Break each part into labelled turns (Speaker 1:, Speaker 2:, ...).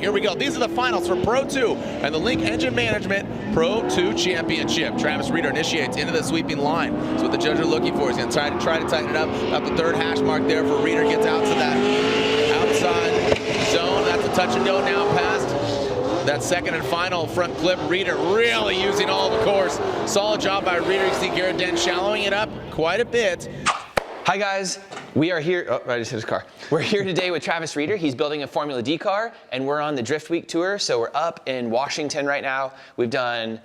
Speaker 1: Here we go. These are the finals for Pro 2 and the Link Engine Management Pro 2 Championship. Travis Reeder initiates into the sweeping line. That's what the judges are looking for. He's going to try to tighten it up. About the third hash mark there for Reeder. Gets out to that outside zone. That's a touch and go now past that second and final front clip. Reeder really using all the course. Solid job by Reeder. You see Garrett Dent shallowing it up quite a bit.
Speaker 2: Hi guys, we are here, oh, I just hit his car. We're here today with Travis Reeder. He's building a Formula D car, and we're on the Drift Week tour, so we're up in Washington right now. We've done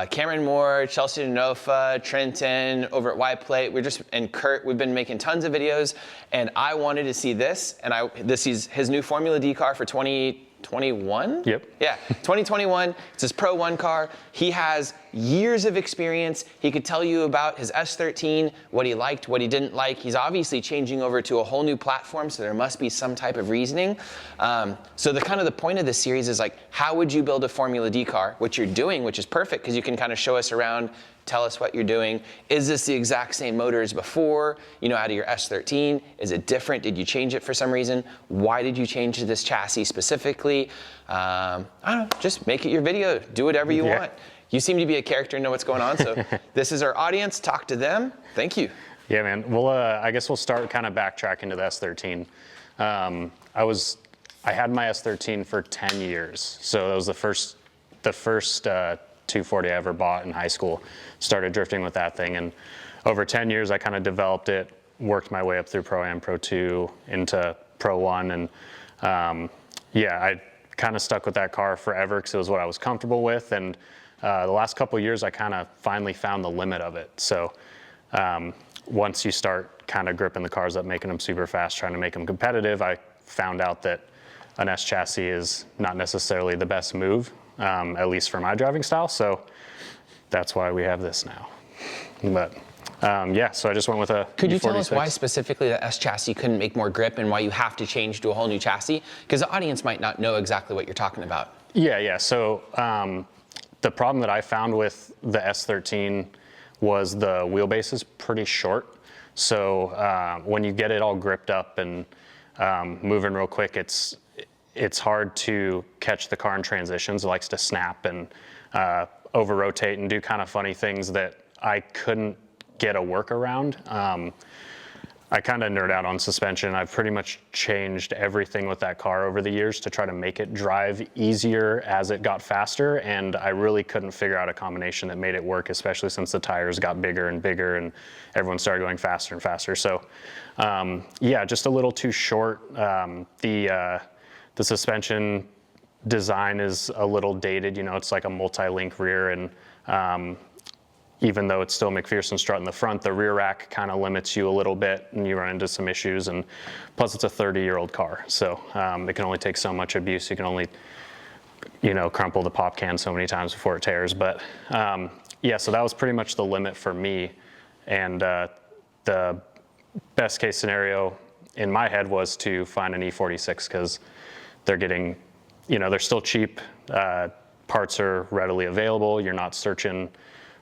Speaker 2: Cameron Moore, Chelsea Denofa, Trenton, over at Y Plate. And Kurt, we've been making tons of videos, and I wanted to see this, and this is his new Formula D car for 2021?
Speaker 3: Yep.
Speaker 2: Yeah, 2021. It's his Pro 1 car. He has years of experience. He could tell you about his S13, what he liked, what he didn't like. He's obviously changing over to a whole new platform, so there must be some type of reasoning. So the point of this series is like, how would you build a Formula D car? What you're doing, which is perfect because you can kind of show us around, tell us what you're doing. Is this the exact same motor as before? You know, out of your S13, is it different? Did you change it for some reason? Why did you change this chassis specifically? I don't know, just make it your video. Do whatever you want. You seem to be a character and know what's going on, so this is our audience. Talk to them. Thank you.
Speaker 3: Yeah, man. Well, I guess we'll start kind of backtracking to the S13. I had my S13 for 10 years, so that was the first 240 I ever bought in high school. Started drifting with that thing, and over 10 years I kind of developed it, worked my way up through Pro Am, Pro 2 into Pro 1, and I kind of stuck with that car forever because it was what I was comfortable with, and the last couple of years I kind of finally found the limit of it. So once you start kind of gripping the cars up, making them super fast, trying to make them competitive, I found out that an S chassis is not necessarily the best move, at least for my driving style. So that's why we have this now. But so I just went with a
Speaker 2: Could you
Speaker 3: E46.
Speaker 2: tell us why specifically the S chassis couldn't make more grip and why you have to change to a whole new chassis? Because the audience might not know exactly what you're talking about. Yeah.
Speaker 3: So the problem that I found with the S13 was the wheelbase is pretty short. So when you get it all gripped up and moving real quick, it's hard to catch the car in transitions. It likes to snap and over rotate and do kind of funny things that I couldn't get a workaround. I kind of nerd out on suspension. I've pretty much changed everything with that car over the years to try to make it drive easier as it got faster, and I really couldn't figure out a combination that made it work, especially since the tires got bigger and bigger and everyone started going faster and faster. So just a little too short. The suspension design is a little dated. You know, it's like a multi-link rear, and even though it's still McPherson strut in the front, the rear rack kind of limits you a little bit and you run into some issues. And plus it's a 30-year-old car. So it can only take so much abuse. You can only, crumple the pop can so many times before it tears. But so that was pretty much the limit for me. And the best case scenario in my head was to find an E46 because they're getting, they're still cheap. Parts are readily available. You're not searching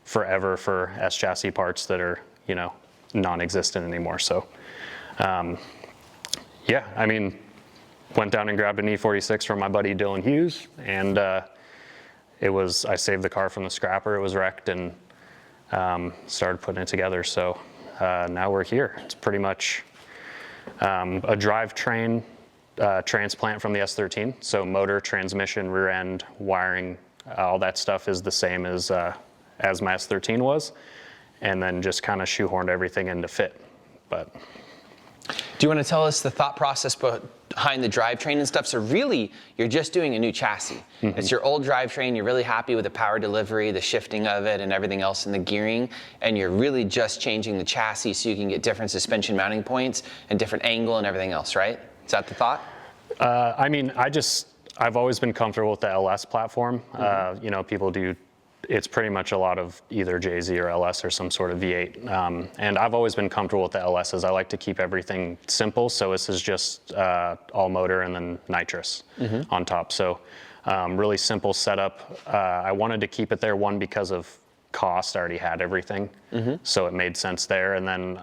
Speaker 3: forever for S chassis parts that are, non-existent anymore. So, went down and grabbed an E46 from my buddy Dylan Hughes, and I saved the car from the scrapper. It was wrecked, and started putting it together. So now we're here. It's pretty much a drivetrain transplant from the S13. So motor, transmission, rear end, wiring, all that stuff is the same as my S13 was, and then just kind of shoehorned everything in to fit. But
Speaker 2: do you want to tell us the thought process behind the drivetrain and stuff? So really, you're just doing a new chassis. Mm-hmm. It's your old drivetrain. You're really happy with the power delivery, the shifting of it, and everything else in the gearing, and you're really just changing the chassis so you can get different suspension mounting points and different angle and everything else, right? Is that the thought?
Speaker 3: I've always been comfortable with the LS platform. Mm-hmm. People do. It's pretty much a lot of either JZ or LS or some sort of V8. And I've always been comfortable with the LSs. I like to keep everything simple. So this is just all motor and then nitrous on top. So really simple setup. I wanted to keep it there, one, because of cost. I already had everything. So it made sense there. And then,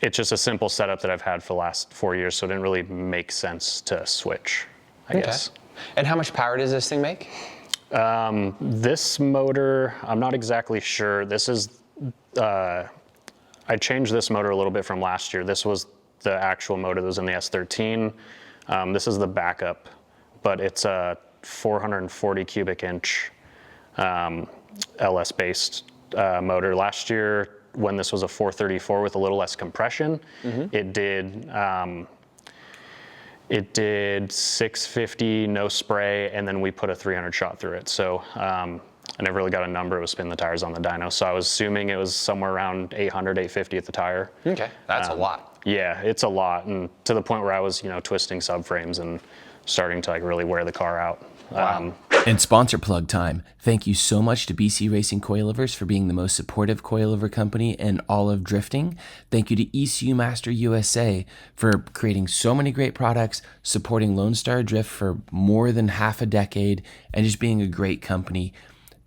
Speaker 3: it's just a simple setup that I've had for the last 4 years, so it didn't really make sense to switch, I guess.
Speaker 2: And how much power does this thing make?
Speaker 3: This motor, I'm not exactly sure. This is, I changed this motor a little bit from last year. This was the actual motor that was in the S13. This is the backup, but it's a 440 cubic inch LS-based motor. Last year, when this was a 434 with a little less compression, it did 650 no spray, and then we put a 300 shot through it. So I never really got a number. It was spin the tires on the dyno. So I was assuming it was somewhere around 800, 850 at the tire.
Speaker 2: Okay, that's a lot.
Speaker 3: Yeah, it's a lot, and to the point where I was, twisting subframes and starting to like really wear the car out.
Speaker 2: Wow.
Speaker 4: And sponsor plug time. Thank you so much to BC Racing Coilovers for being the most supportive coilover company in all of drifting. Thank you to ECU Master USA for creating so many great products, supporting Lone Star Drift for more than half a decade, and just being a great company.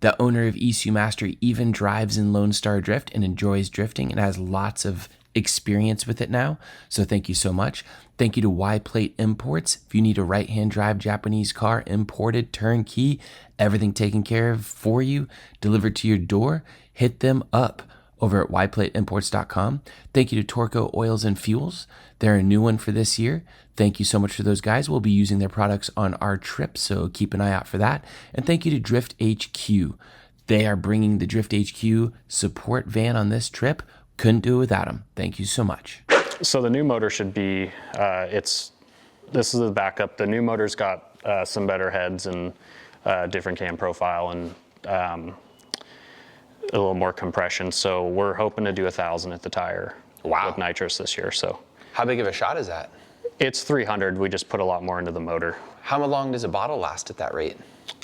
Speaker 4: The owner of ECU Master even drives in Lone Star Drift and enjoys drifting and has lots of experience with it now. So thank you so much. Thank you to Y-Plate Imports. If you need a right-hand drive Japanese car, imported, turnkey, everything taken care of for you, delivered to your door, hit them up over at yplateimports.com. Thank you to Torco Oils and Fuels. They're a new one for this year. Thank you so much for those guys. We'll be using their products on our trip, so keep an eye out for that. And thank you to Drift HQ. They are bringing the Drift HQ support van on this trip. Couldn't do it without them. Thank you so much.
Speaker 3: So the new motor should be, this is the backup. The new motor's got some better heads and different cam profile and a little more compression. So we're hoping to do 1,000 at the tire with Nitrous this year. So
Speaker 2: how big of a shot is that?
Speaker 3: It's 300. We just put a lot more into the motor.
Speaker 2: How long does a bottle last at that rate?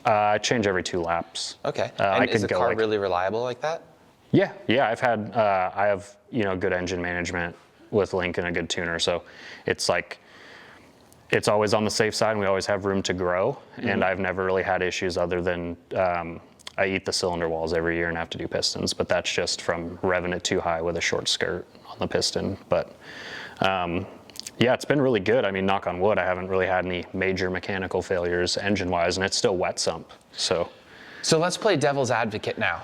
Speaker 3: I change every 2 laps.
Speaker 2: Okay. And is the car really reliable like that?
Speaker 3: Yeah. I've had, I have, good engine management with Link and a good tuner. So it's like, it's always on the safe side and we always have room to grow. And I've never really had issues other than I eat the cylinder walls every year and have to do pistons, but that's just from revving it too high with a short skirt on the piston. But yeah, it's been really good. I mean, knock on wood, I haven't really had any major mechanical failures engine-wise, and it's still wet sump. So
Speaker 2: let's play devil's advocate now.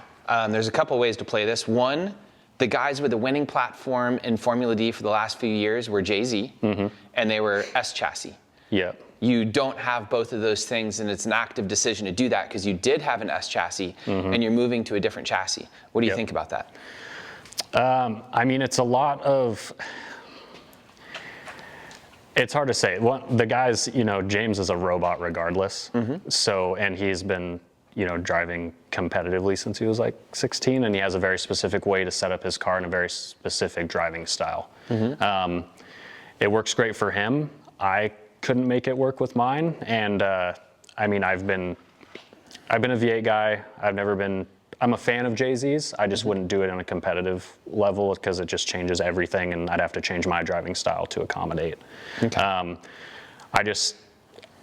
Speaker 2: There's a couple ways to play this. One, the guys with the winning platform in Formula D for the last few years were JZ, and they were S chassis.
Speaker 3: Yeah.
Speaker 2: You don't have both of those things, and it's an active decision to do that because you did have an S chassis, and you're moving to a different chassis. What do you think about that?
Speaker 3: I mean, it's a lot of... It's hard to say. The guys, James is a robot regardless. So, and he's been, driving competitively since he was like 16, and he has a very specific way to set up his car and a very specific driving style. It works great for him. I couldn't make it work with mine, and I mean, I've been a V8 guy. I'm a fan of JZ's. I just wouldn't do it on a competitive level because it just changes everything, and I'd have to change my driving style to accommodate. Okay.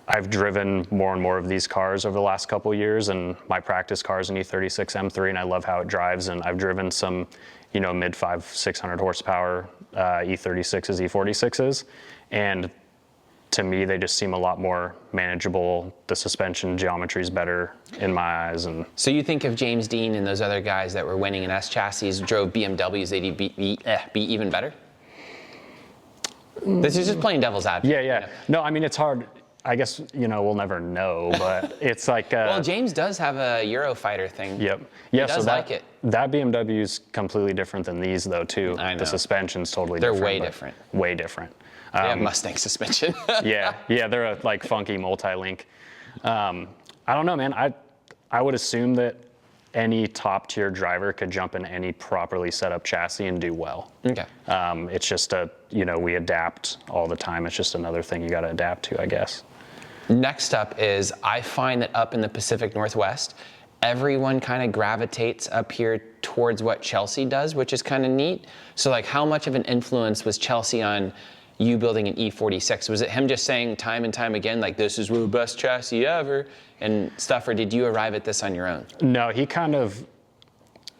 Speaker 3: I've driven more and more of these cars over the last couple of years, and my practice car is an E46 M3, and I love how it drives. And I've driven some, mid 600 horsepower E36s, E46s, and to me, they just seem a lot more manageable. The suspension geometry is better in my eyes. And
Speaker 2: so you think if James Dean and those other guys that were winning in S chassis drove BMWs, they'd be even better? This is just playing devil's advocate.
Speaker 3: Yeah. No, I mean, it's hard. I guess, we'll never know, but it's like...
Speaker 2: well, James does have a Eurofighter thing.
Speaker 3: Yep. Yeah,
Speaker 2: he does like it.
Speaker 3: That BMW is completely different than these, though, too.
Speaker 2: I know.
Speaker 3: The suspension's totally
Speaker 2: They're
Speaker 3: different.
Speaker 2: Way different.
Speaker 3: Way different.
Speaker 2: They have Mustang suspension.
Speaker 3: yeah, they're a funky multi-link. I don't know, man. I would assume that any top-tier driver could jump in any properly set up chassis and do well.
Speaker 2: Okay.
Speaker 3: It's just we adapt all the time. It's just another thing you got to adapt to, I guess.
Speaker 2: Next up is, I find that up in the Pacific Northwest, everyone kind of gravitates up here towards what Chelsea does, which is kind of neat. So like, how much of an influence was Chelsea on you building an E46? Was it him just saying time and time again, like, this is the best chassis ever and stuff, or did you arrive at this on your own?
Speaker 3: No, he kind of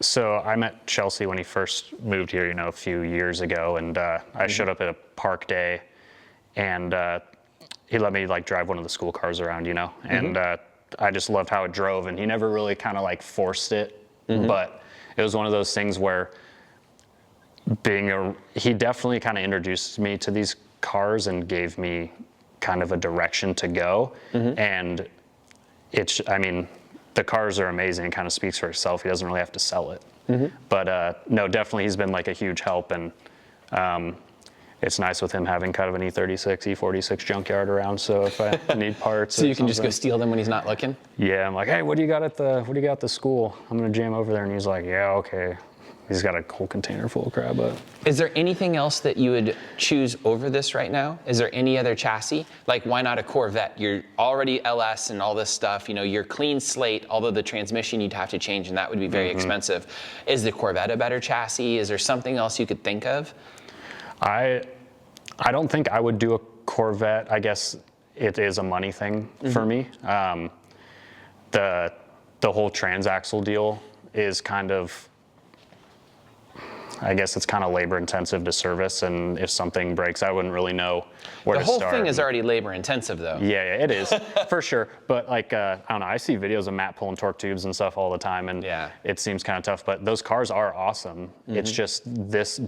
Speaker 3: So I met Chelsea when he first moved here, a few years ago, and I showed up at a park day, and he let me like drive one of the school cars around, and I just loved how it drove, and he never really kind of like forced it, but it was one of those things where he definitely kind of introduced me to these cars and gave me kind of a direction to go, and the cars are amazing. It kind of speaks for itself. He doesn't really have to sell it. But no, definitely he's been like a huge help, and it's nice with him having kind of an E36, E46 junkyard around. So if I need parts,
Speaker 2: so you can just go steal them when he's not looking.
Speaker 3: Yeah, I'm like, hey, what do you got at the school? I'm gonna jam over there, and he's like, yeah, okay. He's got a whole container full of crap. But
Speaker 2: is there anything else that you would choose over this right now? Is there any other chassis? Like, why not a Corvette? You're already LS and all this stuff. You're clean slate, although the transmission you'd have to change, and that would be very expensive. Is the Corvette a better chassis? Is there something else you could think of?
Speaker 3: I don't think I would do a Corvette. I guess it is a money thing for me. The whole transaxle deal is kind of, I guess it's kind of labor intensive to service, and if something breaks, I wouldn't really know where to start.
Speaker 2: The whole thing is already labor intensive though.
Speaker 3: Yeah, it is, for sure. But like, I don't know, I see videos of Matt pulling torque tubes and stuff all the time, and it seems kind of tough, but those cars are awesome. It's just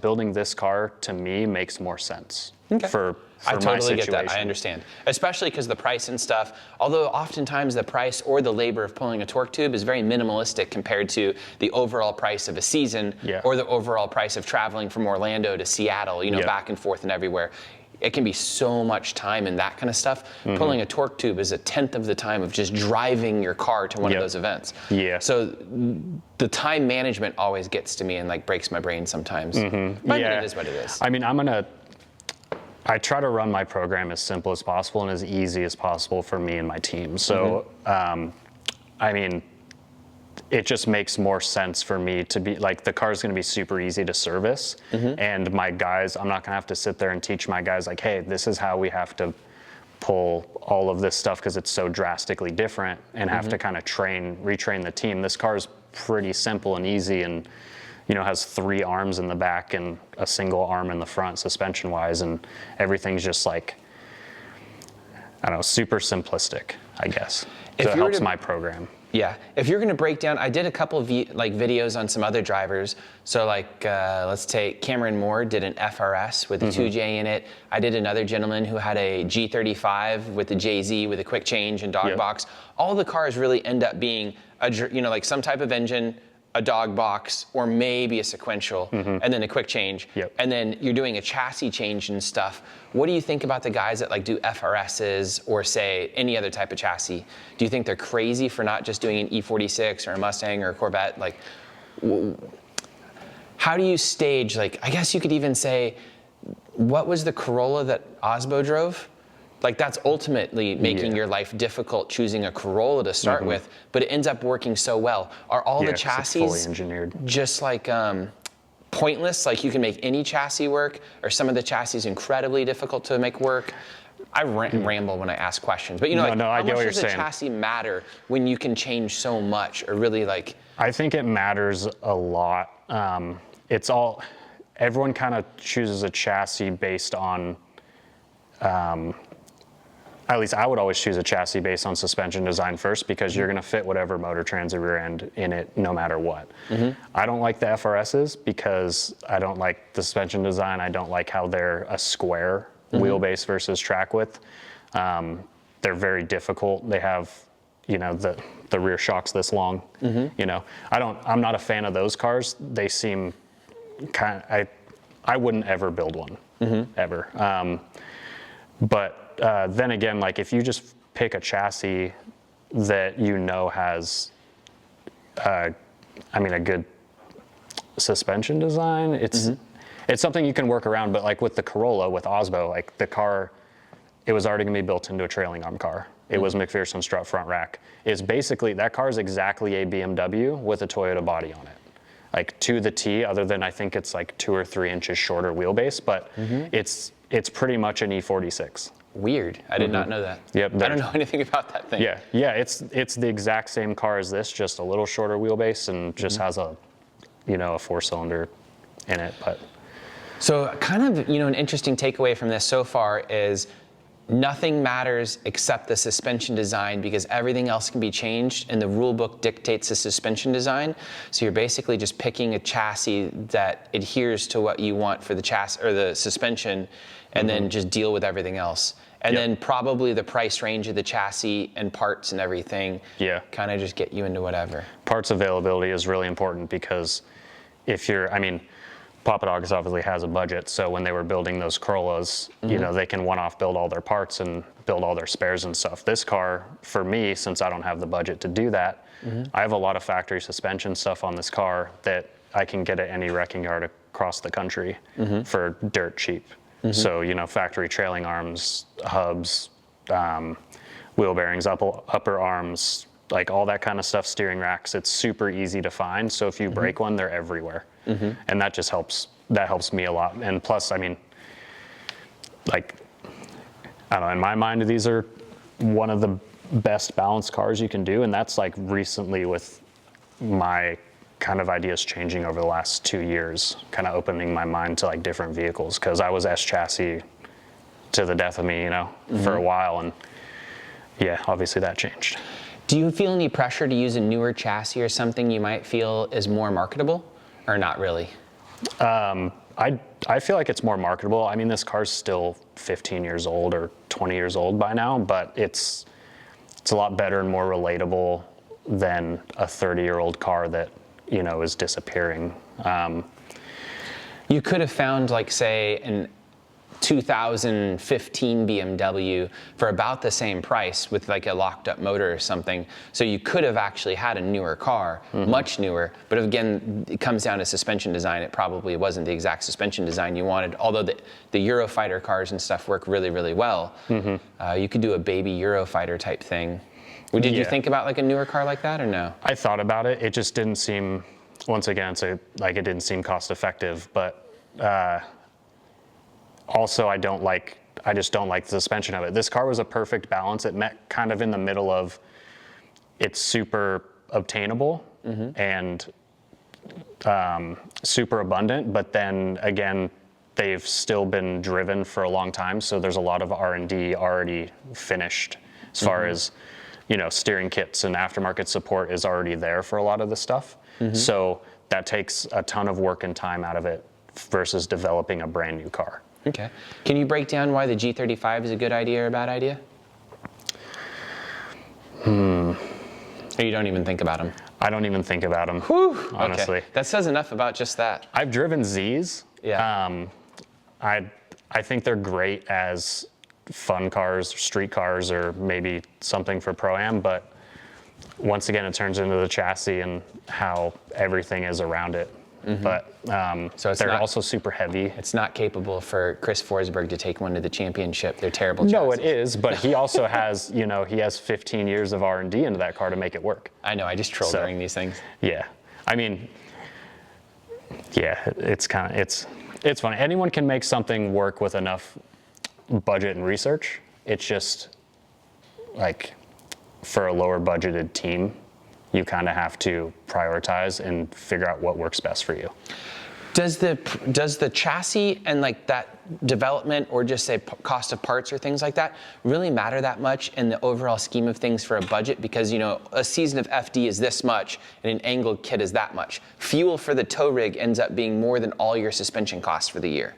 Speaker 3: building this car to me makes more sense for
Speaker 2: I
Speaker 3: my
Speaker 2: totally
Speaker 3: situation.
Speaker 2: get that. I understand. Especially because the price and stuff, although oftentimes the price or the labor of pulling a torque tube is very minimalistic compared to the overall price of a season or the overall price of traveling from Orlando to Seattle, back and forth and everywhere. It can be so much time and that kind of stuff. Pulling a torque tube is 1/10 of the time of just driving your car to one of those events. Yeah. So the time management always gets to me and like breaks my brain sometimes. But it is what it is.
Speaker 3: I mean, I try to run my program as simple as possible and as easy as possible for me and my team. So, I mean, it just makes more sense for me to be like, the car is going to be super easy to service, and my guys, I'm not going to have to sit there and teach my guys like, hey, this is how we have to pull all of this stuff because it's so drastically different, and have to kind of retrain the team. This car is pretty simple and easy, and has 3 arms in the back and a single arm in the front suspension wise, and everything's just like, I don't know, super simplistic, I guess. So it helps my program.
Speaker 2: Yeah, if you're going to break down, I did a couple of videos on some other drivers. So like, let's take Cameron Moore did an FRS with a 2J in it. I did another gentleman who had a G35 with a JZ with a quick change and dog box. All the cars really end up being like some type of engine, a dog box, or maybe a sequential, and then a quick change. And then you're doing a chassis change and stuff. What do you think about the guys that like do FRSs or say any other type of chassis? Do you think they're crazy for not just doing an E46 or a Mustang or a Corvette? Like, how do you stage, like, I guess you could even say, what was the Corolla that Osbo drove? Like, that's ultimately making your life difficult choosing a Corolla to start with, but it ends up working so well. Are all the chassis
Speaker 3: fully engineered,
Speaker 2: just like pointless? Like, you can make any chassis work, or some of the chassis incredibly difficult to make work? I ramble when I ask questions, but how much does a chassis matter when you can change so much, or really like?
Speaker 3: I think it matters a lot. Everyone kind of chooses a chassis based on, at least I would always choose a chassis based on suspension design first, because you're going to fit whatever motor transit rear end in it no matter what. I don't like the FRSs because I don't like the suspension design. I don't like how they're a square wheelbase versus track width. They're very difficult. They have, the rear shock's this long. I'm not a fan of those cars. They seem I wouldn't ever build one, ever. But then again, like, if you just pick a chassis that has, a good suspension design, it's something you can work around. But like with the Corolla, with Osbo, like the car, it was already gonna be built into a trailing arm car. It was McPherson strut front rack. It's basically, that car is exactly a BMW with a Toyota body on it. Like, to the T, other than I think it's like 2 or 3 inches shorter wheelbase, but it's pretty much an E46.
Speaker 2: Weird. I did not know that.
Speaker 3: Yep.
Speaker 2: I don't know anything about that thing.
Speaker 3: Yeah. It's the exact same car as this, just a little shorter wheelbase, and just has a a 4-cylinder in it. But
Speaker 2: so kind of, an interesting takeaway from this so far is nothing matters except the suspension design, because everything else can be changed and the rule book dictates the suspension design. So you're basically just picking a chassis that adheres to what you want for the chassis or the suspension, and then just deal with everything else. And then probably the price range of the chassis and parts and everything kind of just get you into whatever.
Speaker 3: Parts availability is really important, because if you're, Papa Dogs obviously has a budget, so when they were building those Corollas, they can one-off build all their parts and build all their spares and stuff. This car, for me, since I don't have the budget to do that, I have a lot of factory suspension stuff on this car that I can get at any wrecking yard across the country for dirt cheap. So, factory trailing arms, hubs, wheel bearings, upper arms, like all that kind of stuff, steering racks, it's super easy to find. So if you break one, they're everywhere. And that just helps me a lot. And plus, I don't know, in my mind, these are one of the best balanced cars you can do. And that's like recently with my kind of ideas changing over the last 2 years, kind of opening my mind to like different vehicles. Cause I was S chassis to the death of me, for a while. And yeah, obviously that changed.
Speaker 2: Do you feel any pressure to use a newer chassis or something you might feel is more marketable, or not really?
Speaker 3: I feel like it's more marketable. This car's still 15 years old or 20 years old by now, but it's a lot better and more relatable than a 30-year-old car that, is disappearing.
Speaker 2: You could have found, like, say, an 2015 BMW for about the same price with like a locked up motor or something. So you could have actually had a newer car, much newer, but again, it comes down to suspension design. It probably wasn't the exact suspension design you wanted, although the Eurofighter cars and stuff work really, really well. You could do a baby Eurofighter type thing. Did you think about like a newer car like that or no? I
Speaker 3: thought about it. It just didn't seem, once again, it didn't seem cost effective, but also, I just don't like the suspension of it. This car was a perfect balance. It met kind of in the middle of, it's super obtainable and super abundant, but then again, they've still been driven for a long time. So there's a lot of R&D already finished as far as, steering kits and aftermarket support is already there for a lot of the stuff. So that takes a ton of work and time out of it versus developing a brand new car.
Speaker 2: Okay. Can you break down why the G35 is a good idea or a bad idea? Or you don't even think about them?
Speaker 3: I don't even think about them, honestly.
Speaker 2: Okay. That says enough about just that.
Speaker 3: I've driven Zs.
Speaker 2: Yeah.
Speaker 3: I think they're great as fun cars, street cars, or maybe something for Pro-Am, but once again, it turns into the chassis and how everything is around it. But so they're also super heavy.
Speaker 2: It's not capable for Chris Forsberg to take one to the championship. They're terrible chassis.
Speaker 3: No, it is, but he also has, he has 15 years of R&D into that car to make it work.
Speaker 2: I know, I just troll during these things.
Speaker 3: Yeah, it's funny. Anyone can make something work with enough budget and research. It's just like for a lower budgeted team, you kind of have to prioritize and figure out what works best for you.
Speaker 2: Does the chassis and like that development, or just say cost of parts or things like that, really matter that much in the overall scheme of things for a budget? Because a season of FD is this much and an angled kit is that much. Fuel for the tow rig ends up being more than all your suspension costs for the year.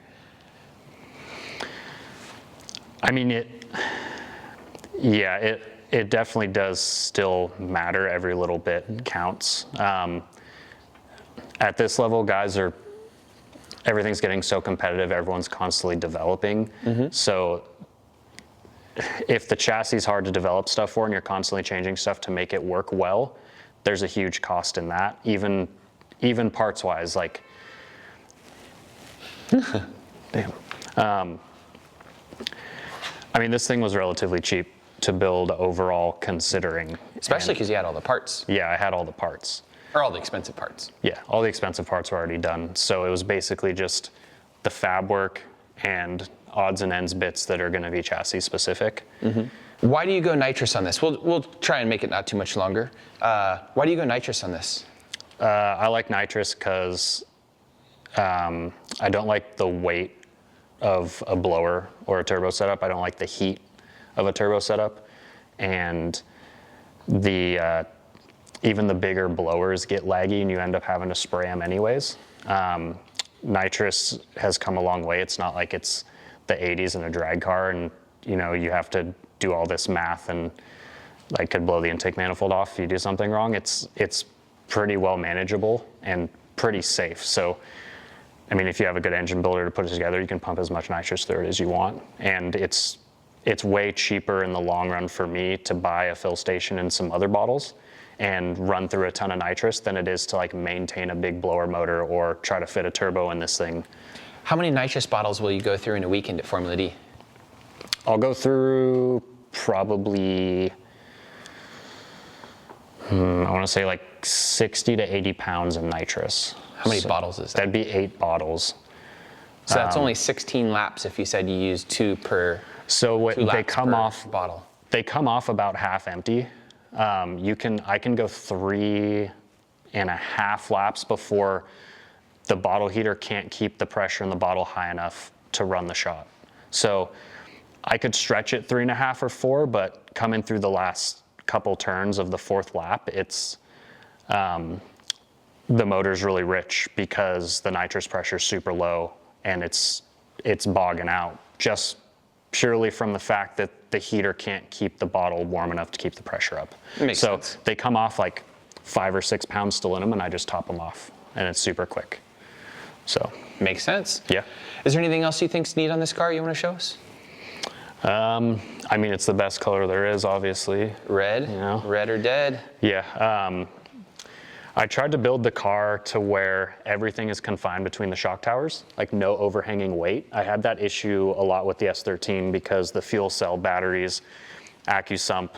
Speaker 3: It definitely does still matter. Every little bit counts. At this level, everything's getting so competitive. Everyone's constantly developing. So if the chassis is hard to develop stuff for and you're constantly changing stuff to make it work well, there's a huge cost in that. Even parts wise, like, damn. This thing was relatively cheap to build overall, considering.
Speaker 2: Especially because you had all the parts.
Speaker 3: Yeah, I had all the parts.
Speaker 2: Or all the expensive parts.
Speaker 3: Yeah, all the expensive parts were already done. So it was basically just the fab work and odds and ends bits that are going to be chassis specific.
Speaker 2: Why do you go nitrous on this? We'll try and make it not too much longer. Why do you go nitrous on this?
Speaker 3: I like nitrous because I don't like the weight of a blower or a turbo setup. I don't like the heat of a turbo setup, and even the bigger blowers get laggy and you end up having to spray them anyways. Nitrous has come a long way. It's not like it's the 80s in a drag car and you have to do all this math and like could blow the intake manifold off if you do something wrong. It's pretty well manageable and pretty safe. So, I mean, if you have a good engine builder to put it together, you can pump as much nitrous through it as you want. And it's way cheaper in the long run for me to buy a fill station and some other bottles and run through a ton of nitrous than it is to like maintain a big blower motor or try to fit a turbo in this thing.
Speaker 2: How many nitrous bottles will you go through in a weekend at Formula D?
Speaker 3: I'll go through probably, I want to say like 60 to 80 pounds of nitrous.
Speaker 2: How many bottles is that?
Speaker 3: That'd be 8 bottles.
Speaker 2: So that's only 16 laps if you said you use 2 per.
Speaker 3: So they come off
Speaker 2: bottle.
Speaker 3: They come off about half empty. I can go 3.5 laps before the bottle heater can't keep the pressure in the bottle high enough to run the shot. So I could stretch it 3.5 or 4, but coming through the last couple turns of the 4th lap, the motor's really rich because the nitrous pressure is super low and it's bogging out just purely from the fact that the heater can't keep the bottle warm enough to keep the pressure up.
Speaker 2: Makes sense.
Speaker 3: They come off like 5 or 6 pounds still in them, and I just top them off, and it's super quick. So
Speaker 2: makes sense.
Speaker 3: Yeah.
Speaker 2: Is there anything else you think's neat on this car you want to show us?
Speaker 3: I mean, it's the best color there is, obviously.
Speaker 2: Red. Red or dead.
Speaker 3: Yeah. I tried to build the car to where everything is confined between the shock towers, like no overhanging weight. I had that issue a lot with the S13 because the fuel cell batteries, AccuSump,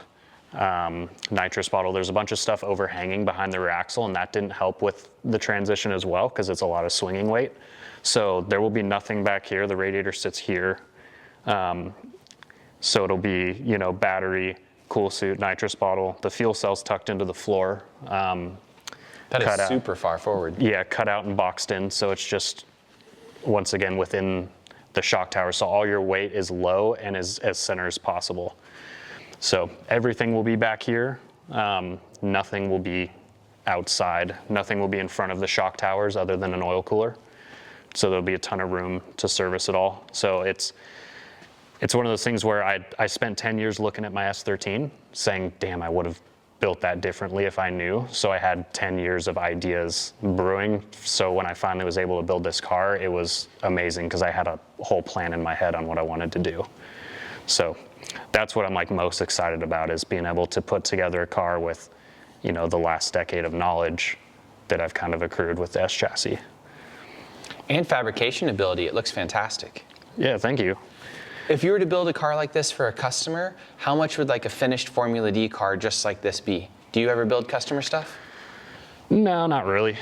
Speaker 3: nitrous bottle, there's a bunch of stuff overhanging behind the rear axle, and that didn't help with the transition as well because it's a lot of swinging weight. So there will be nothing back here. The radiator sits here. So it'll be, battery, cool suit, nitrous bottle. The fuel cell's tucked into the floor.
Speaker 2: That is super far forward.
Speaker 3: Yeah, cut out and boxed in, so it's just, once again, within the shock tower. So all your weight is low and as center as possible. So everything will be back here. Nothing will be outside. Nothing will be in front of the shock towers other than an oil cooler. So there'll be a ton of room to service it all. So it's one of those things where I spent 10 years looking at my S13 saying, damn, I would have built that differently if I knew. So I had 10 years of ideas brewing. So when I finally was able to build this car, it was amazing because I had a whole plan in my head on what I wanted to do. So that's what I'm like most excited about, is being able to put together a car with, the last decade of knowledge that I've kind of accrued with the S chassis.
Speaker 2: And fabrication ability, it looks fantastic.
Speaker 3: Yeah, thank you.
Speaker 2: If you were to build a car like this for a customer, how much would like a finished Formula D car just like this be? Do you ever build customer stuff?
Speaker 3: No, not really.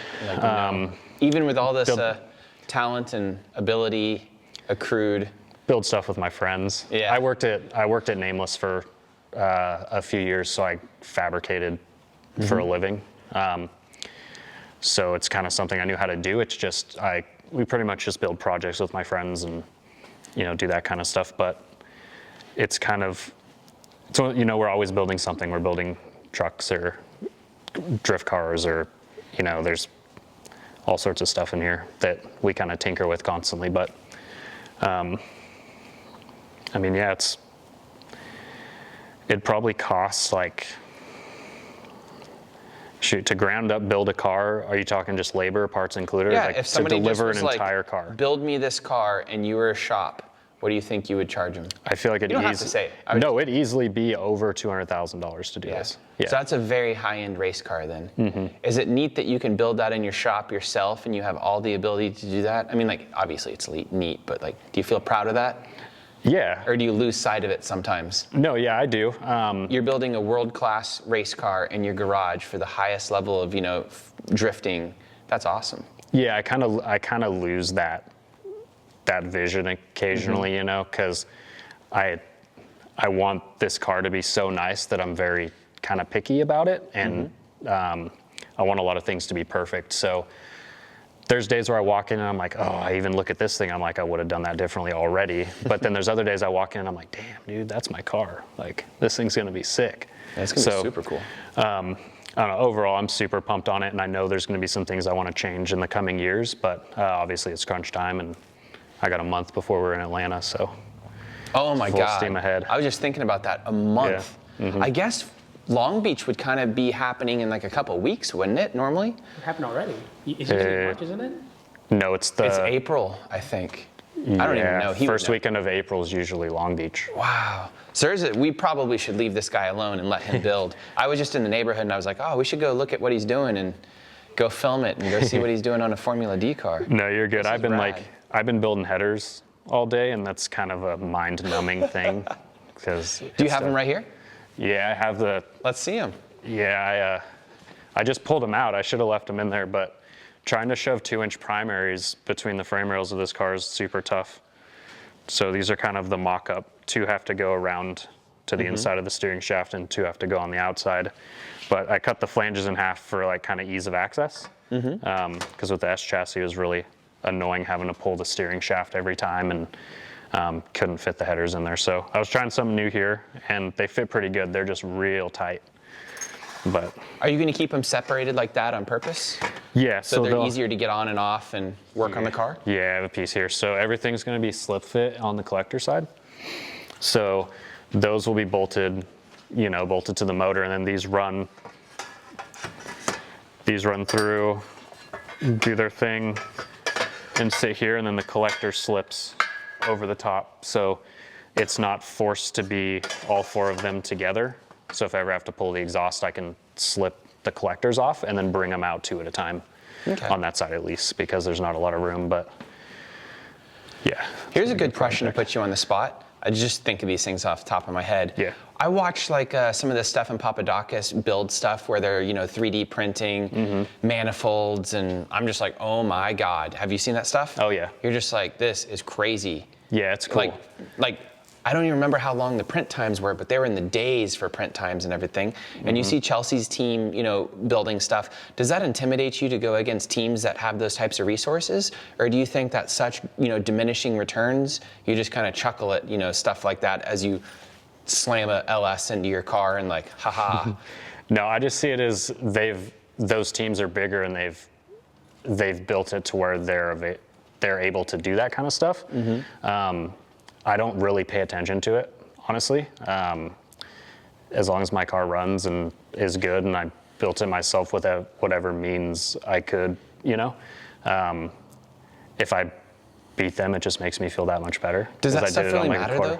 Speaker 2: Even with all this talent and ability accrued?
Speaker 3: Build stuff with my friends.
Speaker 2: Yeah.
Speaker 3: I worked at Nameless for a few years, so I fabricated for a living. So it's kind of something I knew how to do. It's just we pretty much just build projects with my friends and do that kind of stuff. But it's kind of, we're always building something. We're building trucks or drift cars or, there's all sorts of stuff in here that we kind of tinker with constantly. But, it probably costs to ground up build a car. Are you talking just labor, parts included?
Speaker 2: Yeah, if somebody
Speaker 3: to deliver
Speaker 2: just was
Speaker 3: an entire car.
Speaker 2: Build me this car and you were a shop, what do you think you would charge them?
Speaker 3: I feel like
Speaker 2: you don't have to say it.
Speaker 3: It'd easily be over $200,000 to do this. Yeah.
Speaker 2: So that's a very high-end race car then.
Speaker 3: Mm-hmm.
Speaker 2: Is it neat that you can build that in your shop yourself and you have all the ability to do that? I mean, obviously it's neat, but do you feel proud of that?
Speaker 3: Yeah.
Speaker 2: Or do you lose sight of it sometimes?
Speaker 3: No, yeah, I do.
Speaker 2: You're building a world-class race car in your garage for the highest level of, drifting. That's awesome.
Speaker 3: Yeah, I kind of lose that vision occasionally, because I want this car to be so nice that I'm very kind of picky about it, and I want a lot of things to be perfect. So there's days where I walk in and I'm like, oh, I even look at this thing, I'm like, I would have done that differently already. But then there's other days I walk in and I'm like, damn, dude, that's my car. Like, this thing's gonna be sick.
Speaker 2: That's gonna be super cool.
Speaker 3: I don't know, overall, I'm super pumped on it, and I know there's gonna be some things I wanna change in the coming years, but obviously it's crunch time, and I got a month before we're in Atlanta, so.
Speaker 2: Oh my
Speaker 3: full
Speaker 2: God.
Speaker 3: steam ahead.
Speaker 2: I was just thinking about that, a month.
Speaker 3: Yeah.
Speaker 2: I guess Long Beach would kind of be happening in like a couple of weeks, wouldn't it, normally?
Speaker 5: It happened already. It's usually March, isn't it?
Speaker 3: No, it's
Speaker 2: It's April, I think. I don't even know.
Speaker 3: First weekend of April is usually Long Beach.
Speaker 2: Wow. So we probably should leave this guy alone and let him build. I was just in the neighborhood and I was like, oh, we should go look at what he's doing and go film it and go see what he's doing on a Formula D car.
Speaker 3: No, you're good. I've been building headers all day, and that's kind of a mind-numbing thing.
Speaker 2: Do you have them right here?
Speaker 3: Yeah, I have the.
Speaker 2: Let's see them.
Speaker 3: Yeah, I just pulled them out. I should have left them in there, but trying to shove 2-inch primaries between the frame rails of this car is super tough. So these are kind of the mock-up. 2 have to go around to the inside of the steering shaft, and 2 have to go on the outside. But I cut the flanges in half for like kind of ease of access. Because with the S chassis, it was really annoying having to pull the steering shaft every time, and couldn't fit the headers in there. So I was trying something new here, and they fit pretty good. They're just real tight. But
Speaker 2: are you going to keep them separated like that on purpose?
Speaker 3: Yeah.
Speaker 2: So they're easier to get on and off and work on the car?
Speaker 3: Yeah, I have a piece here. So everything's going to be slip fit on the collector side. So those will be bolted to the motor, and then these run through, do their thing, and sit here, and then the collector slips over the top. So it's not forced to be all 4 of them together. So if I ever have to pull the exhaust, I can slip the collectors off and then bring them out 2 at a time. On that side at least, because there's not a lot of room, but yeah.
Speaker 2: Here's a good question to put you on the spot. I just think of these things off the top of my head.
Speaker 3: Yeah.
Speaker 2: I watched like some of the Stefan Papadakis build stuff where they're 3D printing manifolds, and I'm just like, oh my God. Have you seen that stuff?
Speaker 3: Oh yeah.
Speaker 2: You're just like, this is crazy.
Speaker 3: Yeah, it's cool.
Speaker 2: Like I don't even remember how long the print times were, but they were in the days for print times and everything. And you see Chelsea's team, building stuff. Does that intimidate you to go against teams that have those types of resources? Or do you think that such, diminishing returns, you just kind of chuckle at, stuff like that as you slam a LS into your car and like, haha?
Speaker 3: No, I just see it as those teams are bigger, and they've built it to where they're able to do that kind of stuff. I don't really pay attention to it, honestly. As long as my car runs and is good, and I built it myself with whatever means I could, if I beat them, it just makes me feel that much better.
Speaker 2: Does that stuff really matter though?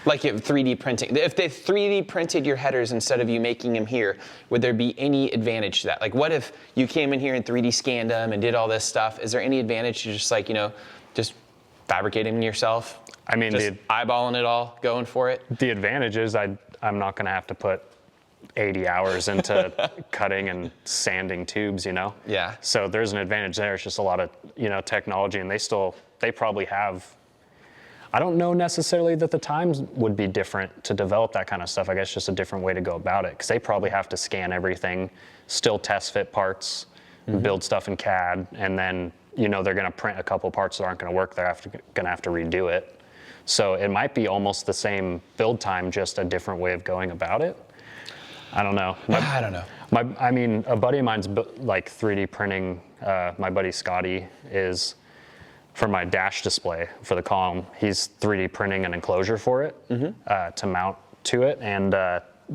Speaker 2: Like 3D printing, if they 3D printed your headers instead of you making them here, would there be any advantage to that? Like what if you came in here and 3D scanned them and did all this stuff? Is there any advantage to just just fabricating them yourself?
Speaker 3: I mean,
Speaker 2: just eyeballing it all, going for it?
Speaker 3: The advantage is I'm not going to have to put 80 hours into cutting and sanding tubes,
Speaker 2: Yeah.
Speaker 3: So there's an advantage there. It's just a lot of, technology, and they probably have, I don't know necessarily that the times would be different to develop that kind of stuff. I guess just a different way to go about it, because they probably have to scan everything, still test fit parts, build stuff in CAD, and then, they're going to print a couple parts that aren't going to work. They're going to have to redo it. So it might be almost the same build time, just a different way of going about it. I don't know.
Speaker 2: I don't know.
Speaker 3: A buddy of mine's like 3D printing. My buddy Scotty is, for my dash display for the column, he's 3D printing an enclosure for it to mount to it. And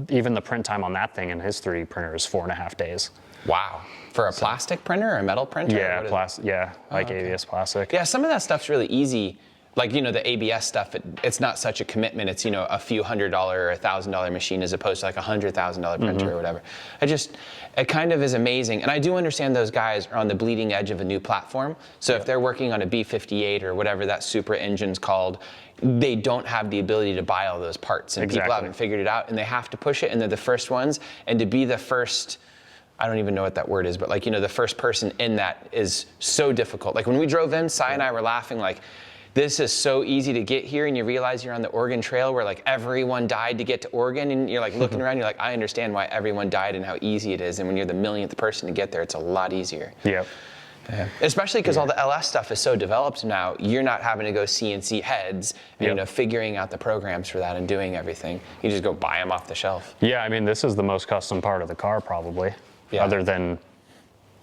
Speaker 3: even the print time on that thing in his 3D printer is 4.5 days.
Speaker 2: Wow. For a plastic printer or a metal printer?
Speaker 3: Yeah, plastic. Yeah, ABS plastic.
Speaker 2: Yeah, some of that stuff's really easy. Like, the ABS stuff, it's not such a commitment. It's, a few $100 or $1,000 machine as opposed to like a $100,000 printer or whatever. It kind of is amazing. And I do understand those guys are on the bleeding edge of a new platform. So if they're working on a B58 or whatever that Supra engine's called, they don't have the ability to buy all those parts. And people haven't figured it out, and they have to push it, and they're the first ones. And to be the first, I don't even know what that word is, but the first person in that is so difficult. Like when we drove in, Cy and I were laughing, like, this is so easy to get here, and you realize you're on the Oregon Trail where like everyone died to get to Oregon, and you're like looking around, you're like, I understand why everyone died and how easy it is. And when you're the millionth person to get there, it's a lot easier.
Speaker 3: Yep.
Speaker 2: Yeah. Especially because all the LS stuff is so developed now, you're not having to go CNC heads and you know, figuring out the programs for that and doing everything. You just go buy them off the shelf.
Speaker 3: Yeah, I mean, this is the most custom part of the car probably, other than,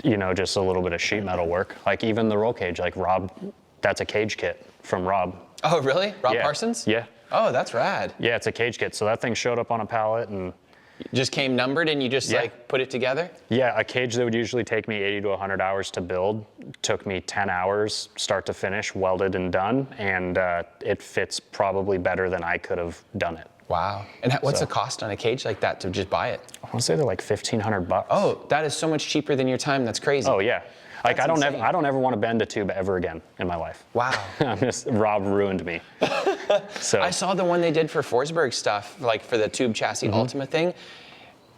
Speaker 3: you know, just a little bit of sheet metal work. Like even the roll cage, like Rob, that's a cage kit from Rob.
Speaker 2: Oh, really? Rob Parsons?
Speaker 3: Yeah.
Speaker 2: Oh, that's rad.
Speaker 3: Yeah, it's a cage kit. So that thing showed up on a pallet and
Speaker 2: just came numbered and you just like put it together?
Speaker 3: Yeah, a cage that would usually take me 80 to 100 hours to build took me 10 hours start to finish, welded and done, and it fits probably better than I could have done it.
Speaker 2: Wow. And what's the cost on a cage like that to just buy it?
Speaker 3: I want to say they're like $1,500.
Speaker 2: Oh, that is so much cheaper than your time. That's crazy.
Speaker 3: Oh yeah. Like
Speaker 2: That's insane.
Speaker 3: I don't ever want to bend a tube ever again in my life.
Speaker 2: Wow.
Speaker 3: Rob ruined me. So
Speaker 2: I saw the one they did for Forsberg stuff, like for the tube chassis Ultima thing.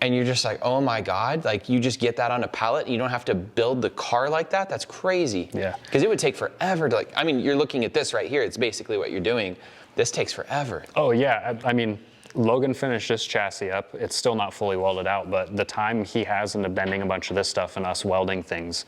Speaker 2: And you're just like, oh my God, like you just get that on a pallet. You don't have to build the car like that. That's crazy.
Speaker 3: Yeah.
Speaker 2: Because it would take forever to like, I mean, you're looking at this right here. It's basically what you're doing. This takes forever.
Speaker 3: Oh yeah, I mean, Logan finished this chassis up. It's still not fully welded out, but the time he has into bending a bunch of this stuff and us welding things,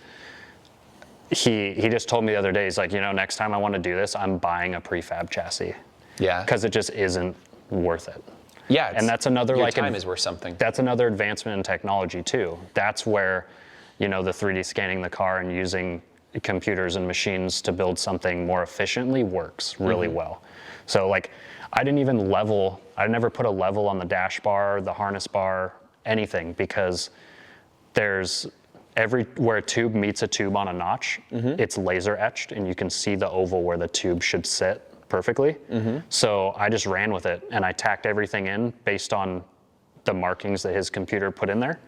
Speaker 3: he just told me the other day, he's like, you know, next time I want to do this, I'm buying a prefab chassis.
Speaker 2: Yeah.
Speaker 3: Because it just isn't worth it.
Speaker 2: Yeah.
Speaker 3: And that's another
Speaker 2: your
Speaker 3: like
Speaker 2: time is worth something.
Speaker 3: That's another advancement in technology too. That's where, you know, the 3D scanning the car and using computers and machines to build something more efficiently works really well. So like, I never put a level on the dash bar, the harness bar, anything, because where a tube meets a tube on a notch, it's laser etched and you can see the oval where the tube should sit perfectly. So I just ran with it and I tacked everything in based on the markings that his computer put in there,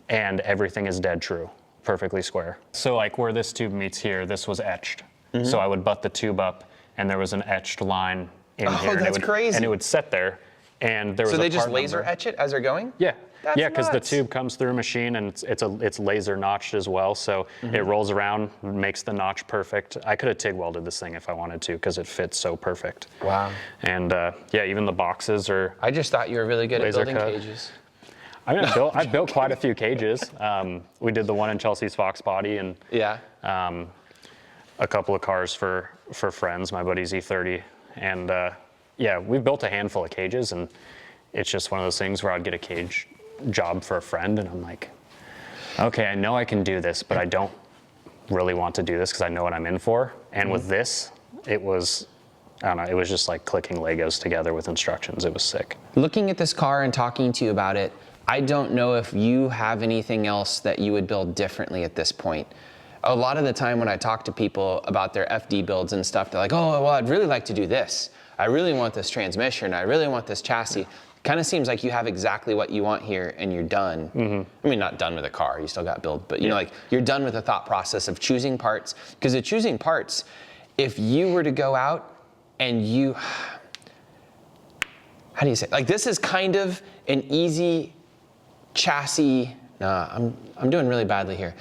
Speaker 3: and everything is dead true, perfectly square. So like where this tube meets here, this was etched. So I would butt the tube up and there was an etched line in here.
Speaker 2: That's crazy.
Speaker 3: And it would sit there, and there was
Speaker 2: So
Speaker 3: a
Speaker 2: they just
Speaker 3: part
Speaker 2: laser
Speaker 3: number.
Speaker 2: etch it as they're going?
Speaker 3: Yeah.
Speaker 2: That's
Speaker 3: Yeah, because the
Speaker 2: nuts.
Speaker 3: tube comes through a machine and it's laser notched as well. So it rolls around, makes the notch perfect. I could have TIG welded this thing if I wanted to because it fits so perfect.
Speaker 2: Wow.
Speaker 3: And yeah, even the boxes are.
Speaker 2: I just thought you were really good at
Speaker 3: Laser
Speaker 2: building
Speaker 3: cut.
Speaker 2: cages.
Speaker 3: I mean, I built quite a few cages. We did the one in Chelsea's Fox Body and
Speaker 2: Yeah.
Speaker 3: a couple of cars for friends, my buddy's E30. And yeah, we built a handful of cages, and it's just one of those things where I'd get a cage job for a friend and I'm like, okay, I know I can do this, but I don't really want to do this because I know what I'm in for. And with this, it was, I don't know, it was just like clicking Legos together with instructions. It was sick.
Speaker 2: Looking at this car and talking to you about it, I don't know if you have anything else that you would build differently at this point. A lot of the time when I talk to people about their FD builds and stuff, they're like, oh, well, I'd really like to do this. I really want this transmission. I really want this chassis. Kind of seems like you have exactly what you want here and you're done. I mean, not done with a car, you still got build, but you know, like you're done with the thought process of choosing parts. Because of choosing parts, if you were to go out and you, how do you say, like this is kind of an easy chassis. I'm doing really badly here.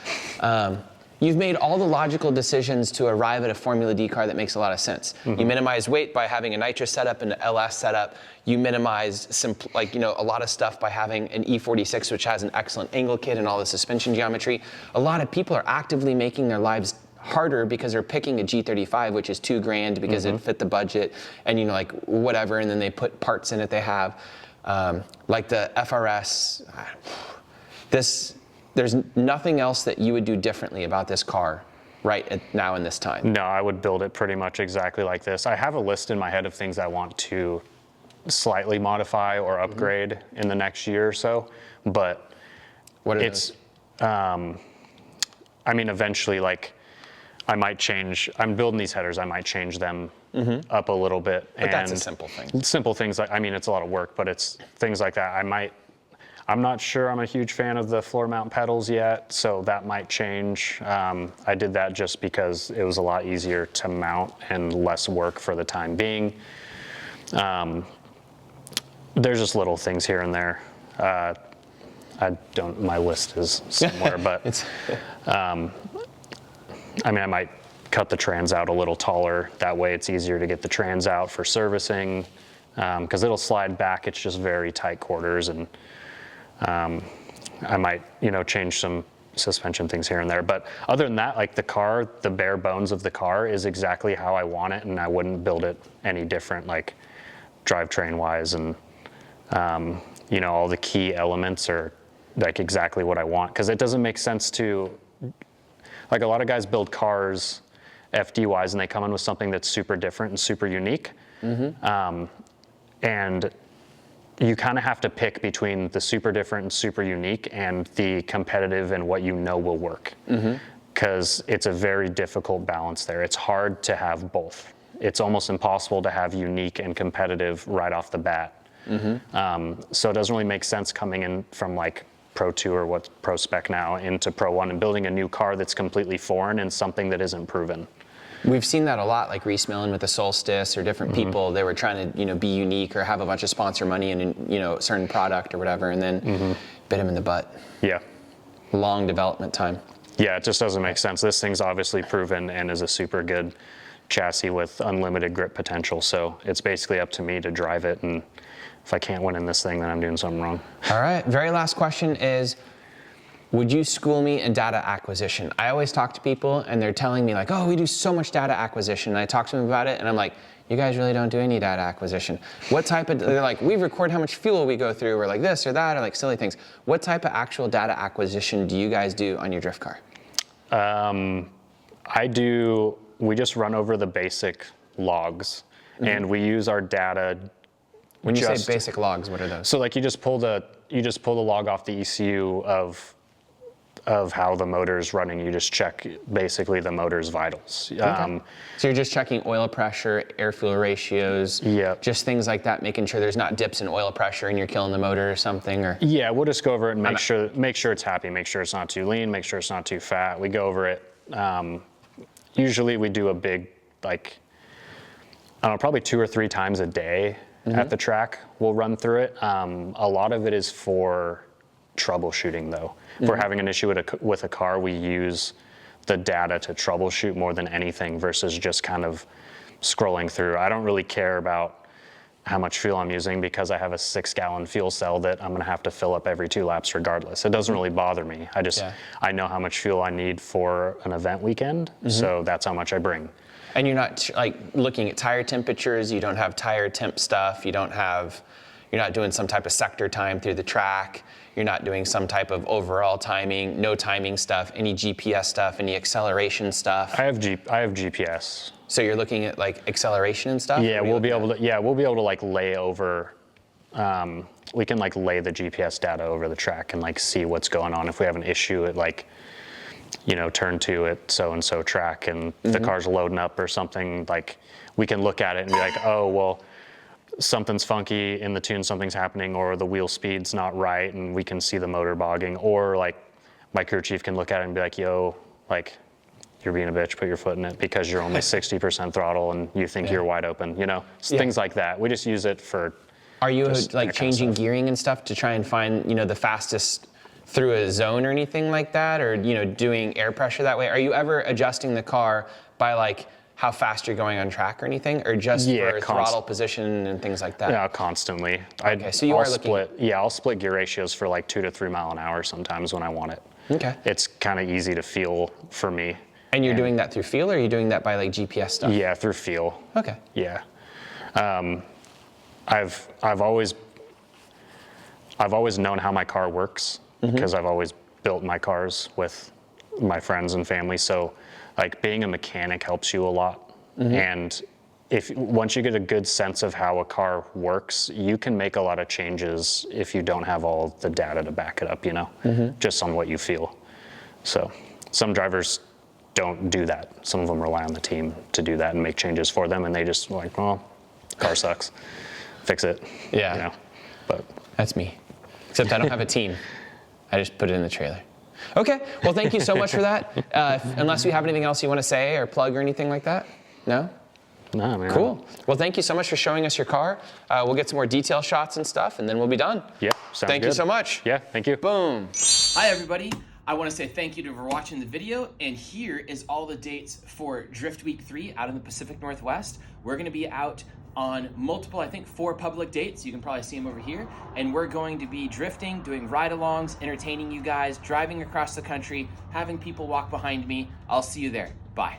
Speaker 2: You've made all the logical decisions to arrive at a Formula D car that makes a lot of sense. You minimize weight by having a Nitrous setup and an LS setup. You minimize a lot of stuff by having an E46, which has an excellent angle kit and all the suspension geometry. A lot of people are actively making their lives harder because they're picking a G35, which is $2,000 because it fit the budget, and you know, like whatever, and then they put parts in it they have, like the FRS. There's nothing else that you would do differently about this car right now in this time.
Speaker 3: No, I would build it pretty much exactly like this. I have a list in my head of things I want to slightly modify or upgrade in the next year or so, but
Speaker 2: What are
Speaker 3: it's, I mean, eventually, like, I might change, I'm building these headers, I might change them up a little bit.
Speaker 2: But that's a simple thing.
Speaker 3: Simple things, like, I mean, it's a lot of work, but it's things like that. I'm not sure I'm a huge fan of the floor mount pedals yet, so that might change. I did that just because it was a lot easier to mount and less work for the time being. There's just little things here and there. My list is somewhere, but I mean, I might cut the trans out a little taller. That way it's easier to get the trans out for servicing, because it'll slide back. It's just very tight quarters, and I might, change some suspension things here and there. But other than that, like the car, the bare bones of the car is exactly how I want it, and I wouldn't build it any different, like drivetrain wise, and all the key elements are like exactly what I want, because it doesn't make sense to, like, a lot of guys build cars FD wise and they come in with something that's super different and super unique. And you kind of have to pick between the super different and super unique and the competitive and what will work. Because it's a very difficult balance there. It's hard to have both. It's almost impossible to have unique and competitive right off the bat. So it doesn't really make sense coming in from like Pro 2 or what's Pro Spec now into Pro 1 and building a new car that's completely foreign and something that isn't proven.
Speaker 2: We've seen that a lot, like Reese Millen with the Solstice or different people. They were trying to, be unique or have a bunch of sponsor money in, a certain product or whatever, and then bit him in the butt.
Speaker 3: Yeah.
Speaker 2: Long development time.
Speaker 3: Yeah, it just doesn't make sense. This thing's obviously proven and is a super good chassis with unlimited grip potential. So it's basically up to me to drive it. And if I can't win in this thing, then I'm doing something wrong. All
Speaker 2: right. Very last question is, would you school me in data acquisition? I always talk to people and they're telling me like, oh, we do so much data acquisition. And I talk to them about it and I'm like, you guys really don't do any data acquisition. What type of, they're like, we record how much fuel we go through or like this or that or like silly things. What type of actual data acquisition do you guys do on your drift car?
Speaker 3: We just run over the basic logs and we use our data.
Speaker 2: When you say basic logs, what are those?
Speaker 3: So like you just pull the log off the ECU of how the motor is running. You just check basically the motor's vitals.
Speaker 2: Okay. So you're just checking oil pressure, air fuel ratios, just things like that, making sure there's not dips in oil pressure and you're killing the motor or something, or?
Speaker 3: Yeah, we'll just go over it and make sure it's happy, make sure it's not too lean, make sure it's not too fat. We go over it. Usually we do a big, like, I don't know, probably 2 or 3 times a day at the track. We'll run through it. A lot of it is for troubleshooting though. If we're having an issue with a car, we use the data to troubleshoot more than anything versus just kind of scrolling through. I don't really care about how much fuel I'm using because I have a 6-gallon fuel cell that I'm gonna have to fill up every 2 laps regardless. It doesn't really bother me. I know how much fuel I need for an event weekend, so that's how much I bring.
Speaker 2: And you're not like looking at tire temperatures, you don't have tire temp stuff, you're not doing some type of sector time through the track, you're not doing some type of overall timing, no timing stuff, any GPS stuff, any acceleration stuff.
Speaker 3: I have GPS.
Speaker 2: So you're looking at like acceleration and stuff?
Speaker 3: Yeah, we'll be able to like lay over, we can like lay the GPS data over the track and like see what's going on. If we have an issue at like, turn 2 at so-and-so track and the car's loading up or something, like we can look at it and be like, oh, well, something's funky in the tune, something's happening, or the wheel speed's not right, and we can see the motor bogging. Or like my crew chief can look at it and be like, yo, like you're being a bitch, put your foot in it because you're only 60% throttle and you think you're wide open, things like that. We just use it for.
Speaker 2: Are you like changing gearing and stuff to try and find, the fastest through a zone or anything like that, or doing air pressure that way? Are you ever adjusting the car by like how fast you're going on track or anything, or just for throttle position and things like that?
Speaker 3: Yeah, constantly.
Speaker 2: Okay, so you are looking.
Speaker 3: I'll split gear ratios for like 2 to 3 mile an hour sometimes when I want it.
Speaker 2: Okay.
Speaker 3: It's kind of easy to feel for me.
Speaker 2: And you're doing that through feel, or are you doing that by like GPS stuff?
Speaker 3: Yeah, through feel.
Speaker 2: Okay.
Speaker 3: Yeah. I've always known how my car works because I've always built my cars with my friends and family. So like being a mechanic helps you a lot. And once you get a good sense of how a car works, you can make a lot of changes if you don't have all the data to back it up, just on what you feel. So some drivers don't do that. Some of them rely on the team to do that and make changes for them, and they just like, well, car sucks, fix it.
Speaker 2: Yeah.
Speaker 3: But
Speaker 2: that's me. Except I don't have a team. I just put it in the trailer. Okay, well, thank you so much for that. Unless you have anything else you want to say or plug or anything like that? No?
Speaker 3: No, man.
Speaker 2: Cool. Well, thank you so much for showing us your car. We'll get some more detail shots and stuff, and then we'll be done.
Speaker 3: Yeah, sounds good.
Speaker 2: Thank you so much.
Speaker 3: Yeah, thank you.
Speaker 2: Boom.
Speaker 4: Hi, everybody.
Speaker 2: I want to say thank you for watching the video, and here is all the dates for Drift Week 3 out in the Pacific Northwest. We're going to be out on multiple, I think 4 public dates. You can probably see them over here. And we're going to be drifting, doing ride-alongs, entertaining you guys, driving across the country, having people walk behind me. I'll see you there. Bye.